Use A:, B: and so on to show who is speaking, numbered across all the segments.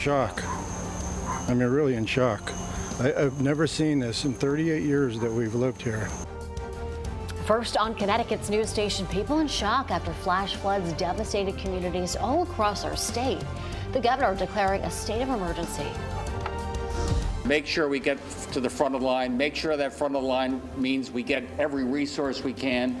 A: shock. I mean, really in shock. I've never seen this in 38 years that we've lived here.
B: First on Connecticut's news station, people in shock after flash floods devastated communities all across our state. The governor declaring a state of emergency.
C: Make sure we get to the front of the line. Make sure that front of the line means we get every resource we can.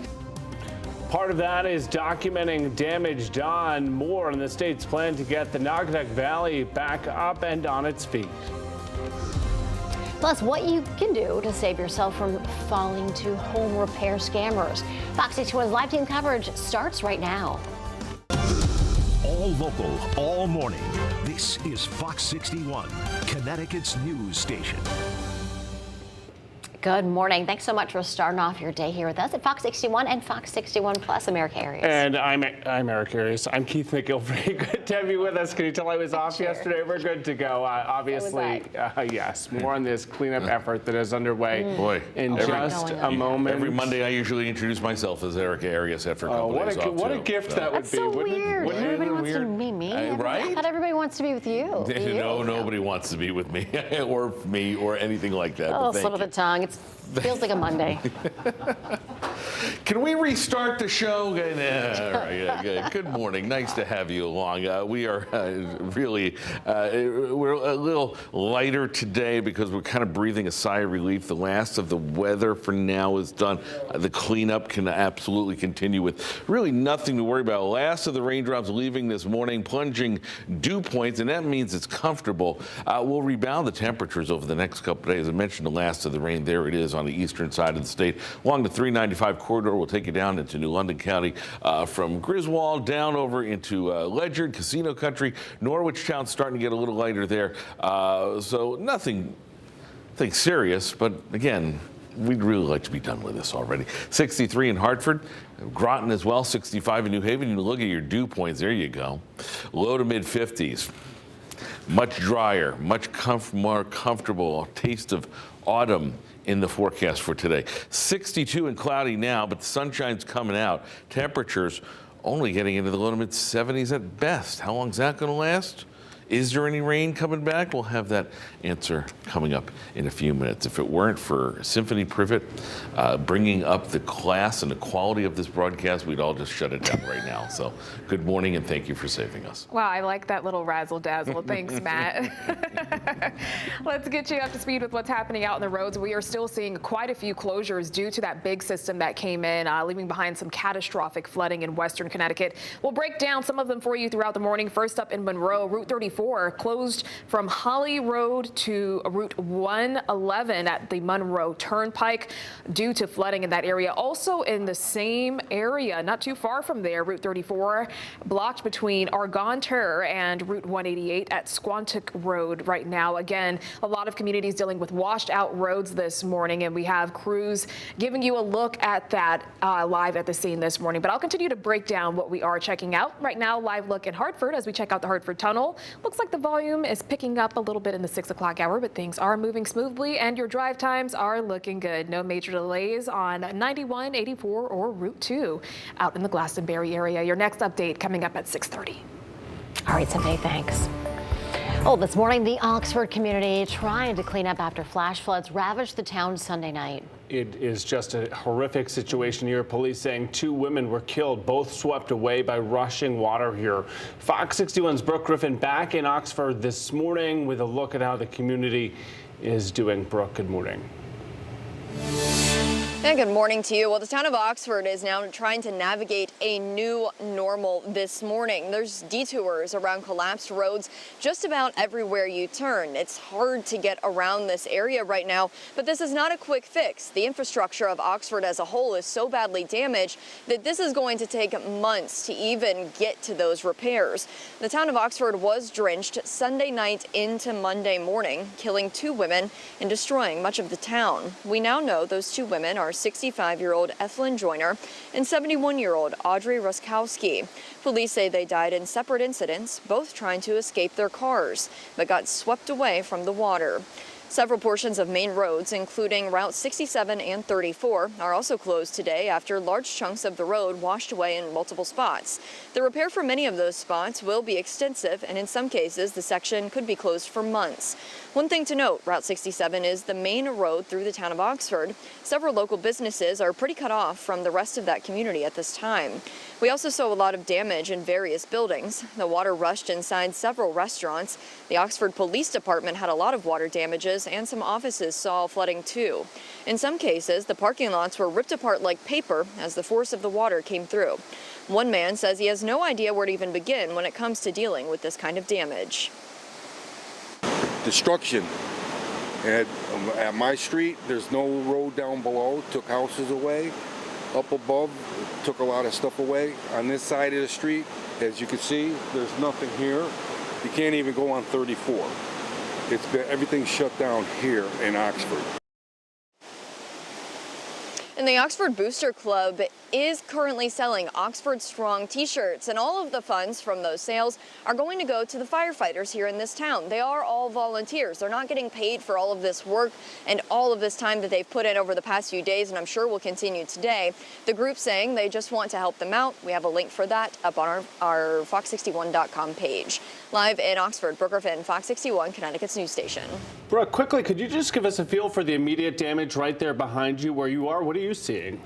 D: Part of that is documenting damage done. More on the state's plan to get the Naugatuck Valley back up and on its feet.
B: Plus, what you can do to save yourself from falling to home repair scammers. Fox 61's live team coverage starts right now.
E: All local, all morning. This is Fox 61, Connecticut's news station.
B: Good morning. Thanks so much for starting off your day here with us at Fox 61 and Fox 61 Plus America Areas.
D: And I'm Eric Arias. I'm Keith McGilvery. Good to have you with us. Can you tell I was off yesterday? We're good to go. Obviously, yes. More on this cleanup effort that is underway.
F: Boy,
D: in just a moment.
F: Every Monday, I usually introduce myself as Eric Arias after a couple days off.
D: What a gift that would
B: That's
D: be.
B: so weird. Everybody wants to
F: weird?
B: be me.
F: Right?
B: I thought everybody wants to be with you.
F: No, nobody wants to be with me or anything like that.
B: Oh, slip of the tongue. It feels like a Monday.
F: Can we restart the show? All right, good morning. Nice to have you along. We are really, we're a little lighter today because we're kind of breathing a sigh of relief. The last of the weather for now is done. The cleanup can absolutely continue with really nothing to worry about. Last of the raindrops leaving this morning, plunging dew points, and that means it's comfortable. We'll rebound the temperatures over the next couple of days. I mentioned the last of the rain. There it is on the eastern side of the state. Along the 395 corridor, we'll take you down into New London County from Griswold down over into Ledyard, Casino Country. Norwich Town starting to get a little lighter there. So nothing serious, but again, we'd really like to be done with this already. 63 in Hartford, Groton as well, 65 in New Haven. You look at your dew points, there you go. Low to mid 50s. Much drier, much more comfortable, a taste of autumn in the forecast for today. 62 and cloudy now, but the sunshine's coming out. Temperatures only getting into the low to mid 70s at best. How long is that going to last? Is there any rain coming back? We'll have that answer coming up in a few minutes. If it weren't for Symphony Privet bringing up the class and the quality of this broadcast, we'd all just shut it down right now. So good morning and thank you for saving us.
G: Wow, I like that little razzle dazzle. Thanks, Matt. Let's get you up to speed with what's happening out on the roads. We are still seeing quite a few closures due to that big system that came in, leaving behind some catastrophic flooding in western Connecticut. We'll break down some of them for you throughout the morning. First up in Monroe, Route 34 closed from Holly Road to Route 111 at the Monroe Turnpike due to flooding in that area. Also in the same area, not too far from there, Route 34 blocked between Argonter and Route 188 at Squantic Road right now. Again, a lot of communities dealing with washed out roads this morning, and we have crews giving you a look at that live at the scene this morning. But I'll continue to break down what we are checking out right now. Live look in Hartford as we check out the Hartford Tunnel. Looks like the volume is picking up a little bit in the 6 o'clock hour, but things are moving smoothly and your drive times are looking good. No major delays on 91, 84 or Route 2 out in the Glastonbury area. Your next update coming up at 6:30.
B: All right, Someday, thanks. Oh, this morning, the Oxford community trying to clean up after flash floods ravaged the town Sunday night.
D: It is just a horrific situation here. Police saying 2 women were killed, both swept away by rushing water here. Fox 61's Brooke Griffin back in Oxford this morning with a look at how the community is doing. Brooke, good morning.
H: And good morning to you. Well, the town of Oxford is now trying to navigate a new normal this morning. There's detours around collapsed roads just about everywhere you turn. It's hard to get around this area right now, but this is not a quick fix. The infrastructure of Oxford as a whole is so badly damaged that this is going to take months to even get to those repairs. The town of Oxford was drenched Sunday night into Monday morning, killing 2 women and destroying much of the town. We now know those 2 women are 65-year-old Ethelyn Joyner and 71-year-old Audrey Ruskowski. Police say they died in separate incidents, both trying to escape their cars, but got swept away from the water. Several portions of main roads, including Route 67 and 34, are also closed today after large chunks of the road washed away in multiple spots. The repair for many of those spots will be extensive, and in some cases, the section could be closed for months. One thing to note, Route 67 is the main road through the town of Oxford. Several local businesses are pretty cut off from the rest of that community at this time. We also saw a lot of damage in various buildings. The water rushed inside several restaurants. The Oxford Police Department had a lot of water damages, and some offices saw flooding too. In some cases, the parking lots were ripped apart like paper as the force of the water came through. One man says he has no idea where to even begin when it comes to dealing with this kind of damage.
I: Destruction. And at my street, there's no road down below, took houses away. Up above, took a lot of stuff away. On this side of the street, as you can see, there's nothing here. You can't even go on 34. Everything's shut down here in Oxford.
H: And the Oxford Booster Club is currently selling Oxford Strong t-shirts, and all of the funds from those sales are going to go to the firefighters here in this town. They are all volunteers. They're not getting paid for all of this work and all of this time that they've put in over the past few days, and I'm sure will continue today. The group saying they just want to help them out. We have a link for that up on our Fox61.com page. Live in Oxford, Brooke Griffin, Fox 61, Connecticut's news station.
D: Brooke, quickly, could you just give us a feel for the immediate damage right there behind you where you are? What are you seeing?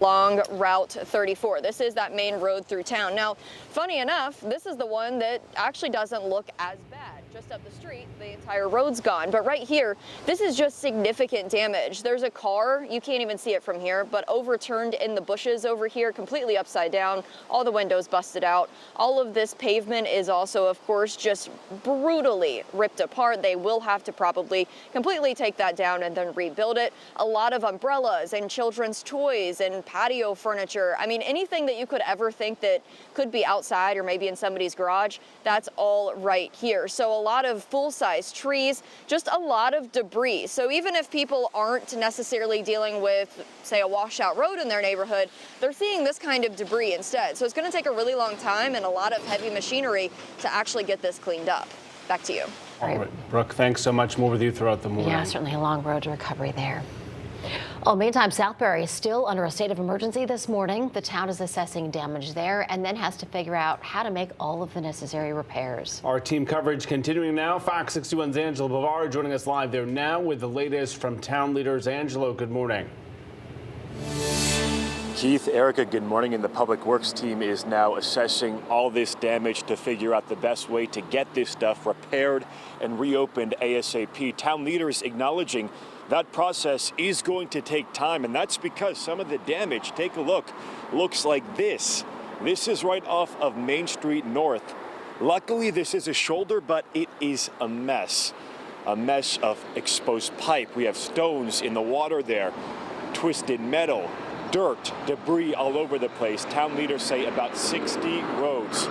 H: Along Route 34. This is that main road through town. Now, funny enough, this is the one that actually doesn't look as bad. Just up the street, the entire road's gone. But right here, this is just significant damage. There's a car, you can't even see it from here, but overturned in the bushes over here, completely upside down, all the windows busted out. All of this pavement is also, of course, just brutally ripped apart. They will have to probably completely take that down and then rebuild it. A lot of umbrellas and children's toys and patio furniture. I mean, anything that you could ever think that could be outside or maybe in somebody's garage, that's all right here. So a lot of full-size trees, just a lot of debris. So even if people aren't necessarily dealing with, say, a washout road in their neighborhood, they're seeing this kind of debris instead. So it's going to take a really long time and a lot of heavy machinery to actually get this cleaned up. Back to you.
D: All right, Brooke, thanks so much. More with you throughout the morning.
B: Yeah, certainly a long road to recovery there. Oh, meantime, Southbury is still under a state of emergency this morning. The town is assessing damage there and then has to figure out how to make all of the necessary repairs.
D: Our team coverage continuing now. Fox 61's Angelo Bavaro joining us live there now with the latest from town leaders. Angelo, good morning.
J: Keith, Erica, good morning. And the Public Works team is now assessing all this damage to figure out the best way to get this stuff repaired and reopened ASAP. Town leaders acknowledging that process is going to take time, and that's because some of the damage, take a look, looks like this. This is right off of Main Street North. Luckily, this is a shoulder, but it is a mess of exposed pipe. We have stones in the water there, twisted metal, dirt, debris all over the place. Town leaders say about 60 roads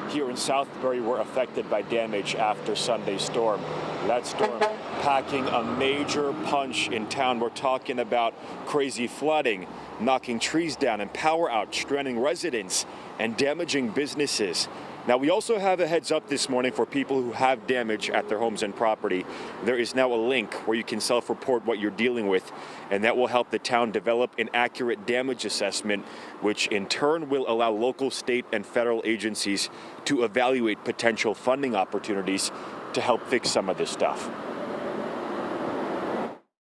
J: here in Southbury were affected by damage after Sunday's storm. That storm packing a major punch in town. We're talking about crazy flooding, knocking trees down and power out, stranding residents and damaging businesses. Now, we also have a heads up this morning for people who have damage at their homes and property. There is now a link where you can self-report what you're dealing with, and that will help the town develop an accurate damage assessment, which in turn will allow local, state, and federal agencies to evaluate potential funding opportunities to help fix some of this stuff.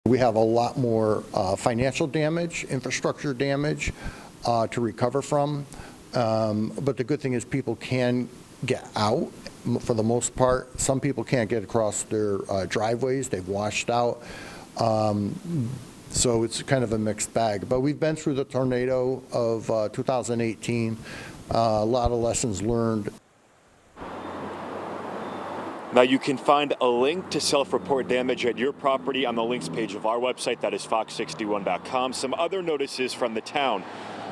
K: We have a lot more financial damage, infrastructure damage to recover from. But the good thing is people can get out for the most part. Some people can't get across their driveways. They've washed out. So it's kind of a mixed bag. But we've been through the tornado of 2018. A lot of lessons learned.
J: Now, you can find a link to self-report damage at your property on the links page of our website. That is fox61.com. Some other notices from the town.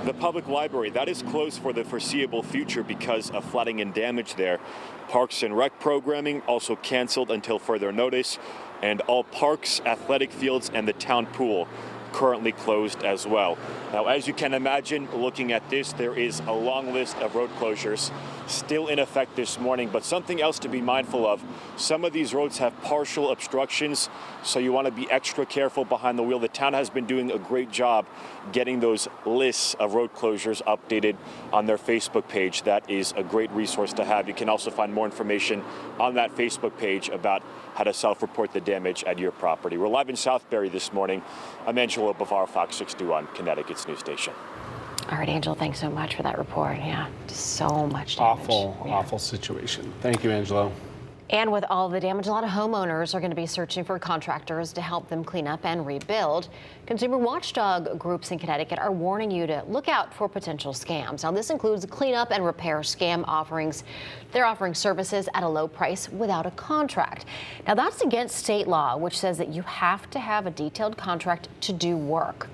J: The public library, that is closed for the foreseeable future because of flooding and damage there. Parks and Rec programming also canceled until further notice. And all parks, athletic fields, and the town pool currently closed as well. Now, as you can imagine, looking at this, there is a long list of road closures. still in effect this morning. But something else to be mindful of, some of these roads have partial obstructions, so you want to be extra careful behind the wheel. The town has been doing a great job getting those lists of road closures updated on their Facebook page. That is a great resource to have. You can also find more information on that Facebook page about how to self-report the damage at your property. We're live in Southbury this morning. I'm Angelo Bavaro, Fox 61, Connecticut's news station.
B: All right, Angel, thanks so much for that report. Yeah, just so much damage.
D: Awful situation. Thank you, Angelo.
B: And with all the damage, a lot of homeowners are going to be searching for contractors to help them clean up and rebuild. Consumer watchdog groups in Connecticut are warning you to look out for potential scams. Now, this includes cleanup and repair scam offerings. They're offering services at a low price without a contract. Now, that's against state law, which says that you have to have a detailed contract to do work.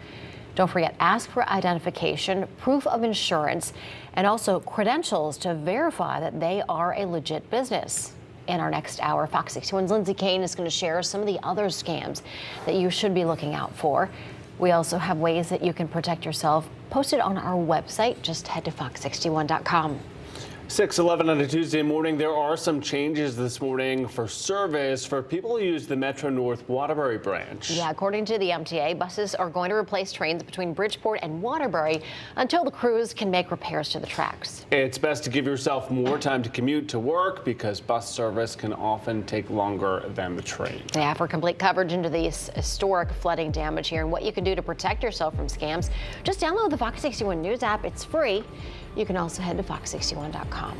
B: Don't forget, ask for identification, proof of insurance, and also credentials to verify that they are a legit business. In our next hour, Fox 61's Lindsay Kane is going to share some of the other scams that you should be looking out for. We also have ways that you can protect yourself posted on our website. Just head to fox61.com.
D: 6:11 on a Tuesday morning. There are some changes this morning for service for people who use the Metro North Waterbury branch.
B: Yeah, according to the MTA, buses are going to replace trains between Bridgeport and Waterbury until the crews can make repairs to the tracks.
D: It's best to give yourself more time to commute to work because bus service can often take longer than the train.
B: Yeah, for complete coverage into the historic flooding damage here and what you can do to protect yourself from scams, just download the Fox 61 News app. It's free. You can also head to fox61.com.